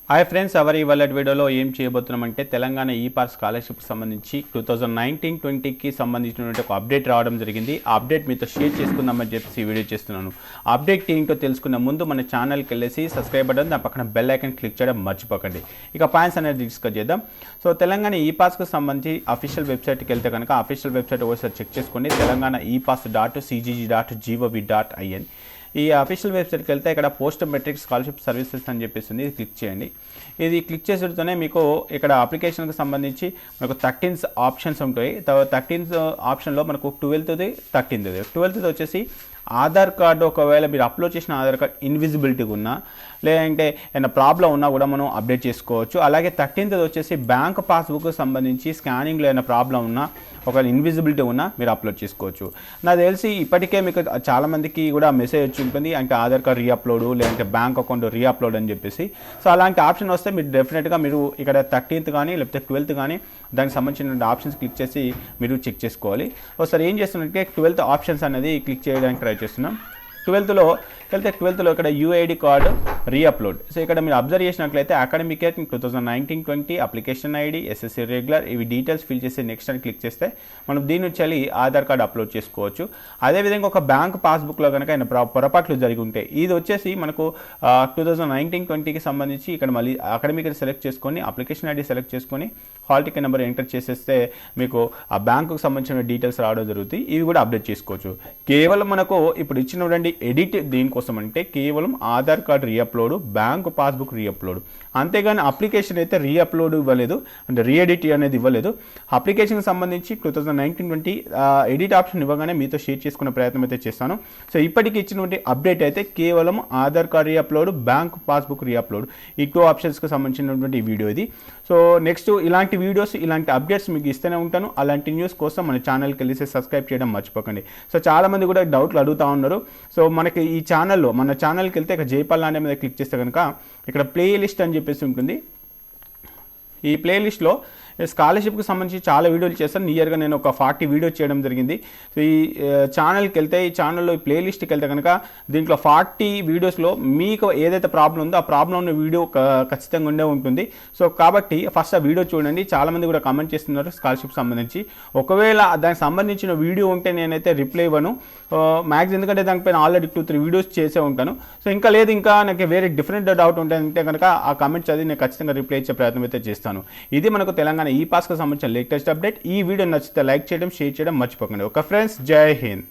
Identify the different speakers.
Speaker 1: Hi friends, ఎవరి ఇవాళ వీడియోలో ఏం చేయబోతున్నామంటే తెలంగాణ ePass స్కాలర్షిప్ సంబంధించి 2019-20కి సంబంధించినటువంటి ఒక అప్డేట్ రావడం జరిగింది. ఆ అప్డేట్ మీతో షేర్ చేసుకుందామని చెప్పి ఈ వీడియో చేస్తున్నాను. అప్డేట్ ఏంటో తెలుసుకునే ముందు మన ఛానల్కి వెళ్ళేసి సబ్స్క్రైబ్ బటన్ దాని పక్కన బెల్ ఐకాన్ క్లిక్ చేయడం మర్చిపోకండి. ఇక పాయింట్స్ అనేది డిస్కస్ చేద్దాం. సో తెలంగాణ ePassకు సంబంధించి అఫీషియల్ వెబ్సైట్కి వెళ్తే కనుక అఫీషియల్ వెబ్సైట్ ఒకసారి చెక్ చేసుకోండి. తెలంగాణ epass.cgg.gov.in ఈ అఫీషియల్ వెబ్సైట్కి వెళ్తే ఇక్కడ పోస్ట్ మెట్రిక్ స్కాలర్షిప్ సర్వీసెస్ అని చెప్పేసి ఇది క్లిక్ చేయండి. ఇది క్లిక్ చేసేటతోనే మీకు ఇక్కడ అప్లికేషన్కి సంబంధించి మనకు 13 ఆప్షన్స్ ఉంటాయి. 13 ఆప్షన్లో మనకు 12ది 13ది వచ్చేసి ఆధార్ కార్డు ఒకవేళ మీరు అప్లోడ్ చేసిన ఆధార్ కార్డు ఇన్విజిబిలిటీ ఉన్నా లేదంటే ఏమైనా ప్రాబ్లం ఉన్నా కూడా మనం అప్డేట్ చేసుకోవచ్చు. అలాగే 13ది వచ్చేసి బ్యాంక్ పాస్బుక్ సంబంధించి స్కానింగ్లో ఏమైనా ప్రాబ్లం ఉన్నా ఒకవేళ ఇన్విజిబిలిటీ ఉన్నా మీరు అప్లోడ్ చేసుకోవచ్చు. నాకు తెలిసి ఇప్పటికే మీకు చాలామందికి కూడా మెసేజ్ వచ్చి ఉంటుంది, అంటే ఆధార్ కార్డు రీఅప్లోడ్ లేదంటే బ్యాంక్ అకౌంట్ రీఅప్లోడ్ అని చెప్పేసి. సో అలాంటి ఆప్షన్ వస్తే మీరు డెఫినెట్గా మీరు ఇక్కడ 13th కానీ లేకపోతే 12th కానీ దానికి సంబంధించిన ఆప్షన్స్ క్లిక్ చేసి మీరు చెక్ చేసుకోవాలి. ఒకసారి ఏం చేస్తున్నట్టే 12th ఆప్షన్స్ అనేది క్లిక్ చేయడానికి ట్రై చేస్తున్నాం. 12th ఇక్కడ యూఐడి కార్డు రీఅప్లోడ్. సో ఇక్కడ మీరు అబ్జర్వ్ చేసినట్లయితే academic year 2019-20 application ID SSC regular ఇవి డీటెయిల్స్ ఫిల్ చేసి నెక్స్ట్ అని క్లిక్ చేస్తే మనం దీని నుంచి వెళ్ళి ఆధార్ కార్డు అప్లోడ్ చేసుకోవచ్చు. అదేవిధంగా ఒక బ్యాంక్ పాస్బుక్లో కనుక పొరపాట్లు జరిగి ఉంటాయి. ఇది వచ్చేసి మనకు 2019-20కి సంబంధించి ఇక్కడ మళ్ళీ అకాడమిక్ సెలెక్ట్ చేసుకొని అప్లికేషన్ ఐడి సెలెక్ట్ చేసుకొని హాల్ టికెట్ నెంబర్ ఎంటర్ చేసేస్తే మీకు ఆ బ్యాంకుకు సంబంధించిన డీటెయిల్స్ రావడం జరుగుతుంది. ఇవి కూడా అప్డేట్ చేసుకోవచ్చు. కేవలం మనకు ఇప్పుడు ఇచ్చినటువంటి ఎడిట్ దేనికోసం అంటే కేవలం Aadhaar card re-upload, bank passbook re-upload, అంతేగాని అప్లికేషన్ అయితే రీఅప్లోడ్ ఇవ్వలేదు, అంటే రీఎడిట్ అనేది ఇవ్వలేదు. అప్లికేషన్కి సంబంధించి 2019-20 ఎడిట్ ఆప్షన్ ఇవ్వగానే మీతో షేర్ చేసుకునే ప్రయత్నం అయితే చేస్తాను. సో ఇప్పటికి ఇచ్చినటువంటి అప్డేట్ అయితే కేవలం Aadhaar card re-upload, bank passbook re-upload ఈ 2 ఆప్షన్స్కి సంబంధించినటువంటి వీడియో ఇది. సో నెక్స్ట్ ఇలాంటి వీడియోస్ ఇలాంటి అప్డేట్స్ మీకు ఇస్తూనే ఉంటాను. అలాంటి న్యూస్ కోసం మన ఛానల్కి వెళ్ళి సబ్స్క్రైబ్ చేయడం మర్చిపోకండి. సో చాలామంది కూడా డౌట్లు అడుగుతూ ఉన్నారు. సో మనకి ఈ ఛానల్లో మన ఛానల్కి వెళ్తే ఇక జైపాల్ లాండే మీద క్లిక్ చేస్తే కనుక ఇక్కడ ప్లేలిస్ట్ అని చెప్పేసి ఉంటుంది. ఈ ప్లేలిస్ట్లో స్కాలర్షిప్కి సంబంధించి చాలా వీడియోలు చేస్తాను. నియర్గా నేను ఒక 40 వీడియోస్ చేయడం జరిగింది. సో ఈ ఛానల్కి వెళ్తే ఈ ఛానల్లో ఈ ప్లేలిస్ట్కి వెళ్తే కనుక దీంట్లో 40 వీడియోస్లో మీకు ఏదైతే ప్రాబ్లం ఉందో ఆ ప్రాబ్లం ఉన్న వీడియో ఖచ్చితంగా ఉండే ఉంటుంది. సో కాబట్టి ఫస్ట్ ఆ వీడియో చూడండి. చాలామంది కూడా కామెంట్ చేస్తున్నారు స్కాలర్షిప్ సంబంధించి. ఒకవేళ దానికి సంబంధించిన వీడియో ఉంటే నేనైతే రిప్లై ఇవ్వను మ్యాక్స్, ఎందుకంటే దానిపైన ఆల్రెడీ 2-3 వీడియోస్ చేసే ఉంటాను. సో ఇంకా లేదు, ఇంకా నాకు వేరే డిఫరెంట్ డౌట్ ఉంటే కనుక ఆ కామెంట్ చదివి నేను ఖచ్చితంగా రిప్లై ఇచ్చే ప్రయత్నం అయితే చేస్తాను. ఇది మనకు తెలంగాణ ePassకి సంబంధించిన లేటెస్ట్ అప్డేట్. ఈ వీడియో నచ్చితే లైక్ చేయడం, షేర్ చేయడం మర్చిపోకండి. ఓకే ఫ్రెండ్స్, జై హింద్.